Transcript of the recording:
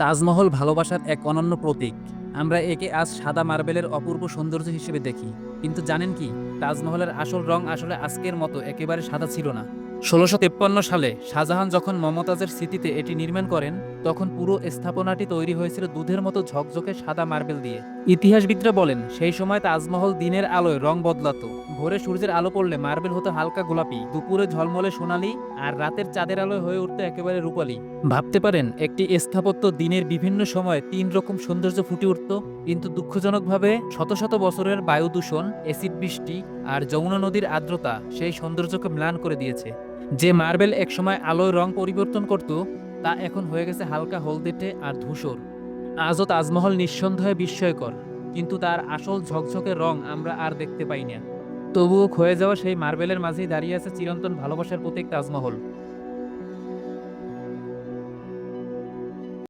তাজমহল ভালোবাসার এক অনন্য প্রতীক। আমরা একে আজ সাদা মার্বেলের অপূর্ব সৌন্দর্য হিসেবে দেখি, কিন্তু জানেন কি, তাজমহলের আসল রং আসলে আজকের মতো একেবারে সাদা ছিল না। ১৬৫৩ সালে শাহজাহান যখন মমতাজের স্মৃতিতে এটি নির্মাণ করেন, তখন পুরো স্থাপনাটি তৈরি হয়েছিল দুধের মতো ঝকঝকে সাদা মার্বেল দিয়ে। ইতিহাসবিদরা বলেন, সেই সময় তাজমহল দিনের আলোয় রং বদলাতো। ভোরে সূর্যের আলো পড়লে মার্বেল হতো হালকা গোলাপি, দুপুরে ঝলমলে সোনালি, আর রাতের চাঁদের আলোয় হয়ে উঠতো একেবারে রূপালি। ভাবতে পারেন, একটি স্থাপত্য দিনের বিভিন্ন সময় তিন রকম সৌন্দর্য ফুটে উঠত। কিন্তু দুঃখজনকভাবে শত শত বছরের বায়ু দূষণ, অ্যাসিড বৃষ্টি আর যমুনা নদীর আর্দ্রতা সেই সৌন্দর্যকে ম্লান করে দিয়েছে। যে মার্বেল একসময় আলোয় রং পরিবর্তন করত, তা এখন হয়ে গেছে হালকা হলদেটে আর ধূসর। আজও তাজমহল নিঃসন্দেহে বিস্ময়কর, কিন্তু তার আসল ঝকঝকে রং আমরা আর দেখতে পাই না। তবুও ক্ষয়ে যাওয়া সেই মার্বেলের মাঝেই দাঁড়িয়ে আছে চিরন্তন ভালোবাসার প্রতীক তাজমহল।